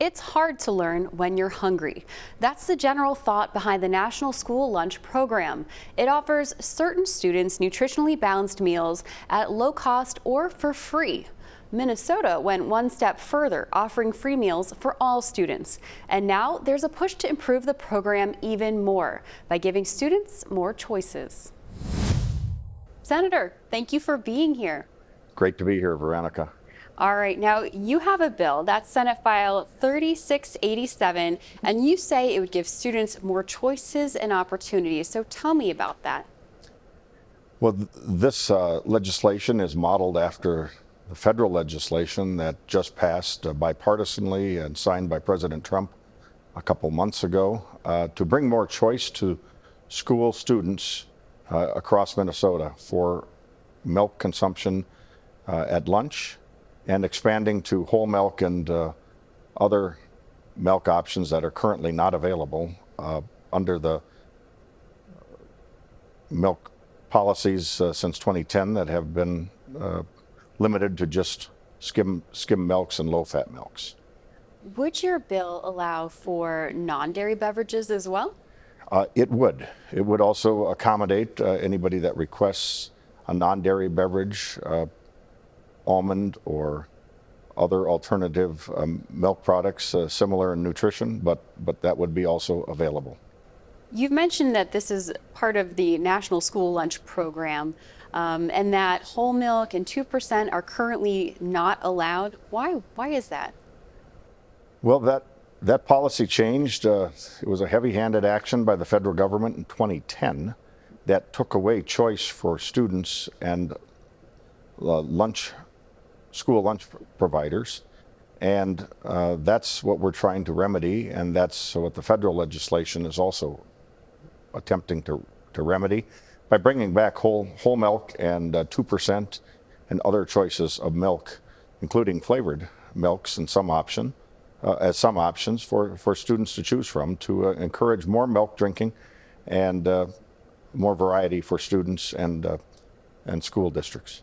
It's hard to learn when you're hungry. That's the general thought behind the National School Lunch Program. It offers certain students nutritionally balanced meals at low cost or for free. Minnesota went one step further, offering free meals for all students. And now there's a push to improve the program even more by giving students more choices. Senator, thank you for being here. Great to be here, Veronica. All right, now you have a bill, that's Senate File 3687, and you say it would give students more choices and opportunities. So tell me about that. Well, this legislation is modeled after the federal legislation that just passed bipartisanly and signed by President Trump a couple months ago to bring more choice to school students across Minnesota for milk consumption at lunch, and expanding to whole milk and other milk options that are currently not available under the milk policies since 2010 that have been limited to just skim milks and low-fat milks. Would your bill allow for non-dairy beverages as well? It would. It would also accommodate anybody that requests a non-dairy beverage, almond or other alternative milk products similar in nutrition, but that would be also available. You've mentioned that this is part of the National School Lunch Program and that whole milk and 2% are currently not allowed. Why is that? Well, that policy changed. It was a heavy-handed action by the federal government in 2010 that took away choice for students and school lunch providers, and that's what we're trying to remedy, and that's what the federal legislation is also attempting to remedy by bringing back whole milk and 2% and other choices of milk, including flavored milks and some options for students to choose from, to encourage more milk drinking and more variety for students and school districts.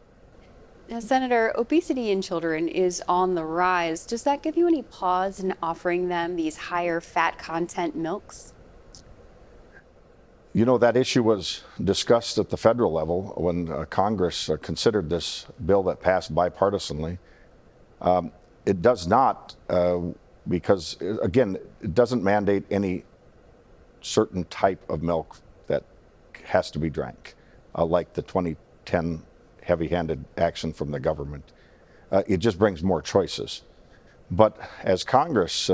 Now, Senator, obesity in children is on the rise. Does that give you any pause in offering them these higher fat content milks? You know, that issue was discussed at the federal level when Congress considered this bill that passed bipartisanly. It does not, because, again, it doesn't mandate any certain type of milk that has to be drank, like the 2010 heavy-handed action from the government. It just brings more choices. But as Congress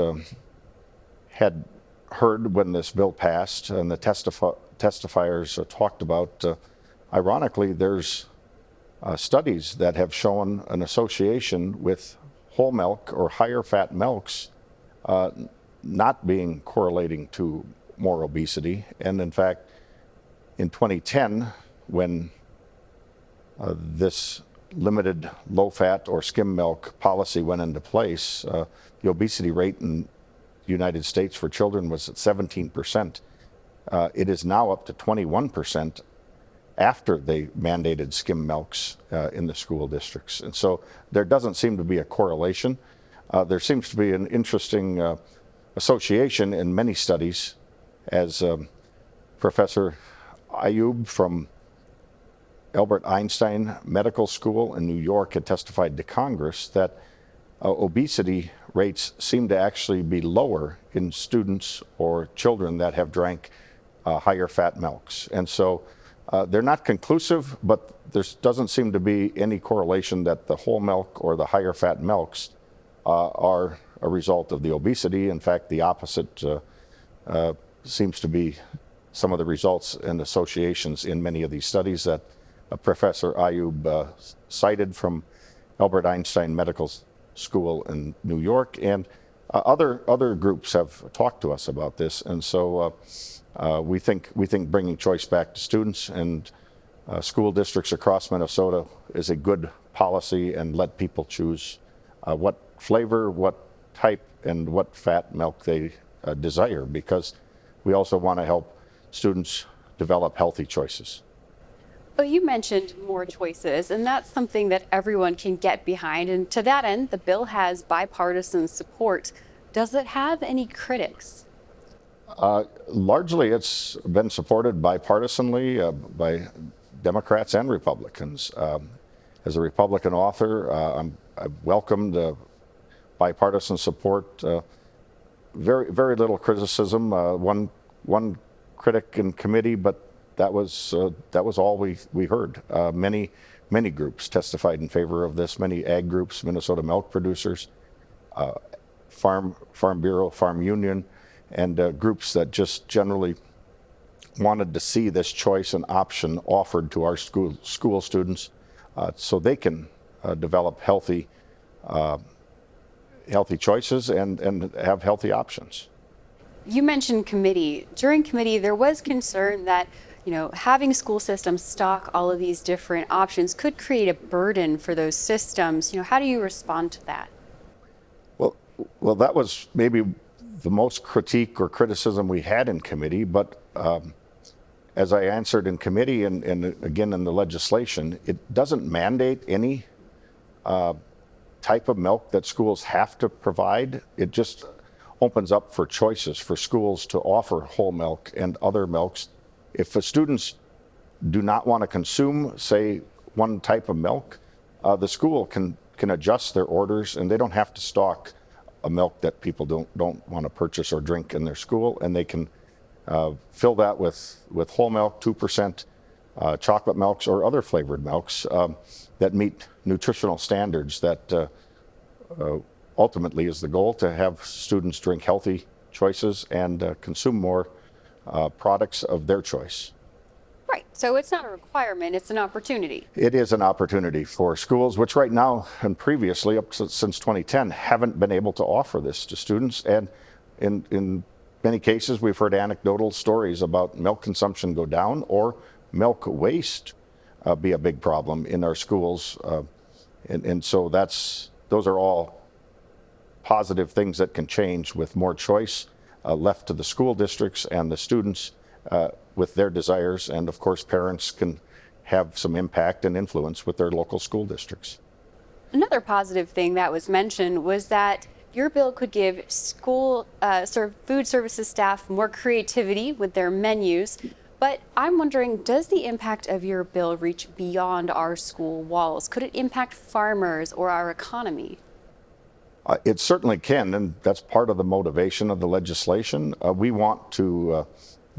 had heard when this bill passed and the testifiers talked about, ironically, there's studies that have shown an association with whole milk or higher fat milks not being correlating to more obesity. And in fact, in 2010, when this limited low-fat or skim milk policy went into place, the obesity rate in the United States for children was at 17%. It is now up to 21% after they mandated skim milks in the school districts. And so there doesn't seem to be a correlation. There seems to be an interesting association in many studies, as Professor Ayub from Albert Einstein Medical School in New York had testified to Congress that obesity rates seem to actually be lower in students or children that have drank higher fat milks. And so they're not conclusive, but there doesn't seem to be any correlation that the whole milk or the higher fat milks are a result of the obesity. In fact, the opposite seems to be some of the results and associations in many of these studies that Professor Ayub cited from Albert Einstein Medical School in New York, and other groups have talked to us about this. And so we think bringing choice back to students and school districts across Minnesota is a good policy, and let people choose what flavor, what type, and what fat milk they desire, because we also want to help students develop healthy choices. Well, you mentioned more choices, and that's something that everyone can get behind. And to that end, the bill has bipartisan support. Does it have any critics? Largely, it's been supported bipartisanly by Democrats and Republicans. As a Republican author, I've welcomed bipartisan support. Very little criticism. One critic in committee, but that was all we heard. Many groups testified in favor of this. Many ag groups, Minnesota milk producers, Farm Bureau, Farm Union, and groups that just generally wanted to see this choice and option offered to our school students, so they can develop healthy choices and have healthy options. You mentioned committee. During committee, there was concern that having school systems stock all of these different options could create a burden for those systems. How do you respond to that? Well, that was maybe the most critique or criticism we had in committee, but as I answered in committee and again in the legislation, it doesn't mandate any type of milk that schools have to provide. It just opens up for choices for schools to offer whole milk and other milks. If the students do not want to consume, say, one type of milk, the school can adjust their orders, and they don't have to stock a milk that people don't want to purchase or drink in their school, and they can fill that with whole milk, 2% chocolate milks, or other flavored milks that meet nutritional standards. That ultimately is the goal, to have students drink healthy choices and consume more products of their choice. Right. So it's not a requirement, it's an opportunity. It is an opportunity for schools, which right now and previously, since 2010, haven't been able to offer this to students. And in many cases, we've heard anecdotal stories about milk consumption go down or milk waste be a big problem in our schools. And so those are all positive things that can change with more choice left to the school districts and the students with their desires. And of course, parents can have some impact and influence with their local school districts. Another positive thing that was mentioned was that your bill could give school food services staff more creativity with their menus. But I'm wondering, does the impact of your bill reach beyond our school walls? Could it impact farmers or our economy? It certainly can, and that's part of the motivation of the legislation. We want to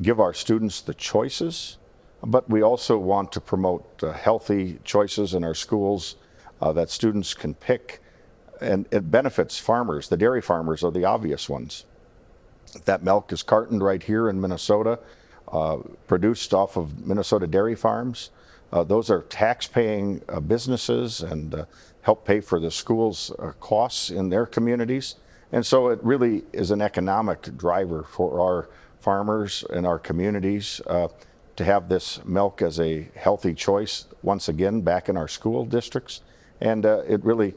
give our students the choices, but we also want to promote healthy choices in our schools that students can pick, and it benefits farmers. The dairy farmers are the obvious ones. That milk is cartoned right here in Minnesota, produced off of Minnesota dairy farms. Those are tax-paying businesses and help pay for the schools' costs in their communities. And so it really is an economic driver for our farmers and our communities to have this milk as a healthy choice, once again, back in our school districts. And it really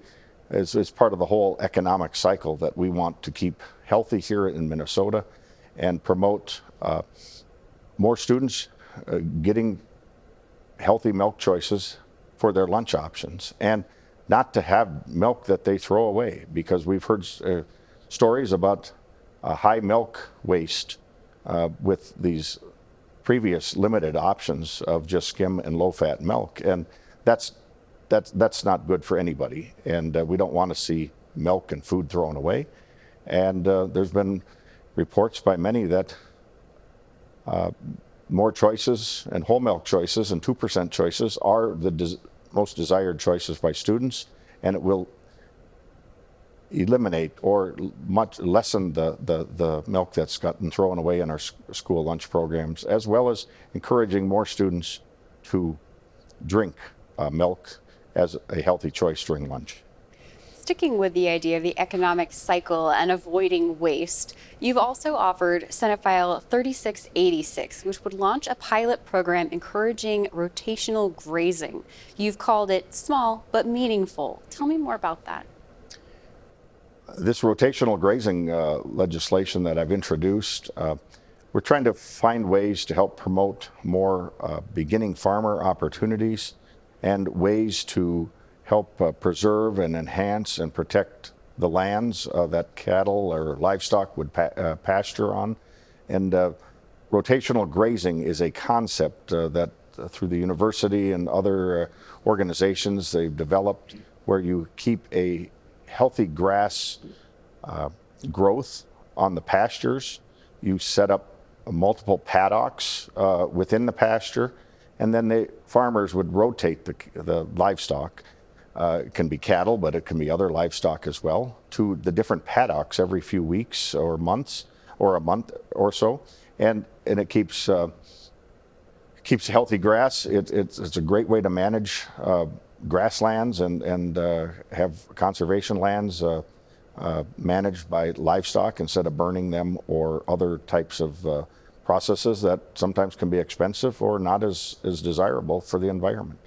is part of the whole economic cycle that we want to keep healthy here in Minnesota and promote more students getting healthy milk choices for their lunch options, and not to have milk that they throw away, because we've heard stories about high milk waste with these previous limited options of just skim and low-fat milk, and that's not good for anybody. And we don't want to see milk and food thrown away. And there's been reports by many that more choices and whole milk choices and 2% choices are the most desired choices by students, and it will eliminate or much lessen the milk that's gotten thrown away in our school lunch programs, as well as encouraging more students to drink milk as a healthy choice during lunch. Sticking with the idea of the economic cycle and avoiding waste, you've also offered Senate File 3686, which would launch a pilot program encouraging rotational grazing. You've called it small but meaningful. Tell me more about that. This rotational grazing legislation that I've introduced, we're trying to find ways to help promote more beginning farmer opportunities and ways to help preserve and enhance and protect the lands that cattle or livestock would pasture on. And rotational grazing is a concept that through the university and other organizations they've developed, where you keep a healthy grass growth on the pastures. You set up multiple paddocks within the pasture, and then the farmers would rotate the livestock. It can be cattle, but it can be other livestock as well, to the different paddocks every few weeks or months, or a month or so, and it keeps healthy grass. It's a great way to manage grasslands and have conservation lands managed by livestock instead of burning them, or other types of processes that sometimes can be expensive or not as desirable for the environment.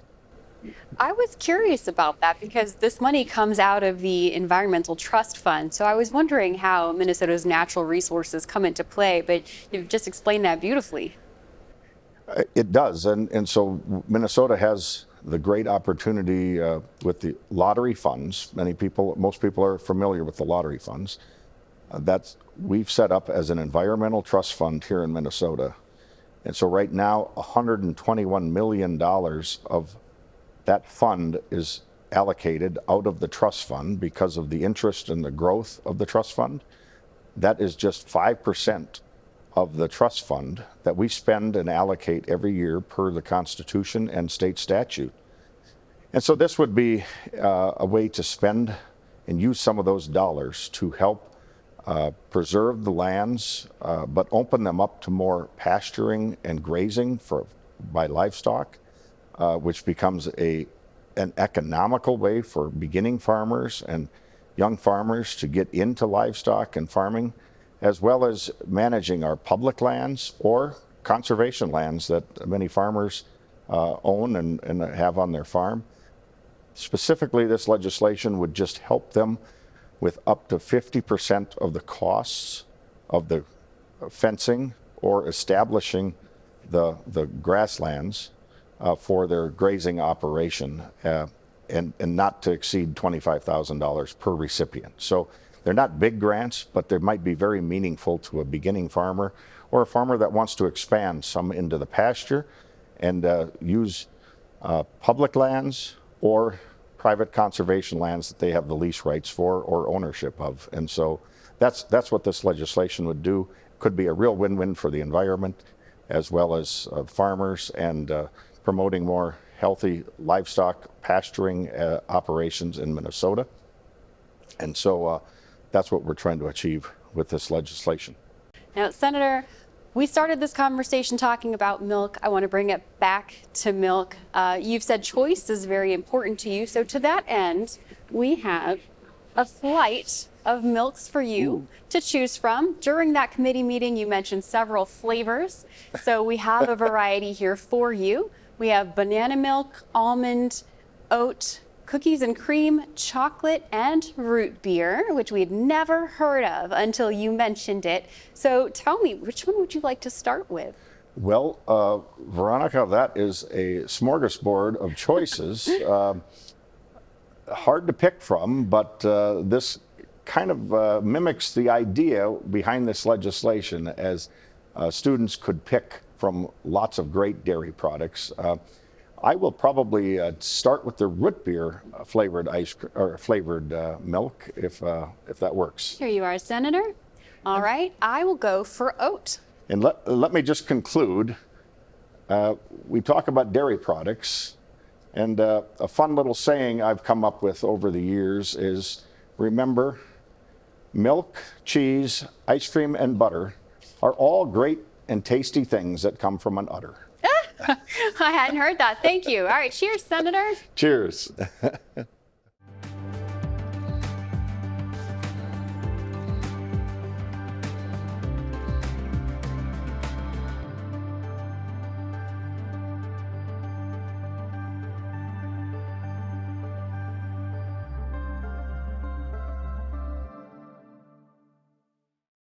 I was curious about that because this money comes out of the Environmental Trust Fund. So I was wondering how Minnesota's natural resources come into play, but you've just explained that beautifully. It does, and so Minnesota has the great opportunity with the lottery funds. Most people are familiar with the lottery funds. That we've set up as an environmental trust fund here in Minnesota. And so right now, $121 million of that fund is allocated out of the trust fund because of the interest and the growth of the trust fund. That is just 5% of the trust fund that we spend and allocate every year per the Constitution and state statute. And so this would be a way to spend and use some of those dollars to help preserve the lands, but open them up to more pasturing and grazing by livestock, which becomes an economical way for beginning farmers and young farmers to get into livestock and farming, as well as managing our public lands or conservation lands that many farmers own and have on their farm. Specifically, this legislation would just help them with up to 50% of the costs of the fencing or establishing the grasslands for their grazing operation, and not to exceed $25,000 per recipient. So they're not big grants, but they might be very meaningful to a beginning farmer or a farmer that wants to expand some into the pasture and use public lands or private conservation lands that they have the lease rights for or ownership of. And so that's what this legislation would do. Could be a real win-win for the environment as well as farmers, and promoting more healthy livestock pasturing operations in Minnesota. And so that's what we're trying to achieve with this legislation. Now, Senator, we started this conversation talking about milk. I want to bring it back to milk. You've said choice is very important to you. So to that end, we have a flight of milks for you to choose from. During that committee meeting, you mentioned several flavors. So we have a variety here for you. We have banana milk, almond, oat, cookies and cream, chocolate, and root beer, which we had never heard of until you mentioned it. So tell me, which one would you like to start with? Well, Veronica, that is a smorgasbord of choices. Hard to pick from, but this kind of mimics the idea behind this legislation, as students could pick from lots of great dairy products. I will probably start with the root beer flavored milk, if that works. Here you are, Senator. All right, I will go for oat. And let me just conclude. We talk about dairy products, and a fun little saying I've come up with over the years is, remember, milk, cheese, ice cream, and butter are all great and tasty things that come from an udder. I hadn't heard that. Thank you. All right, cheers, Senator. Cheers.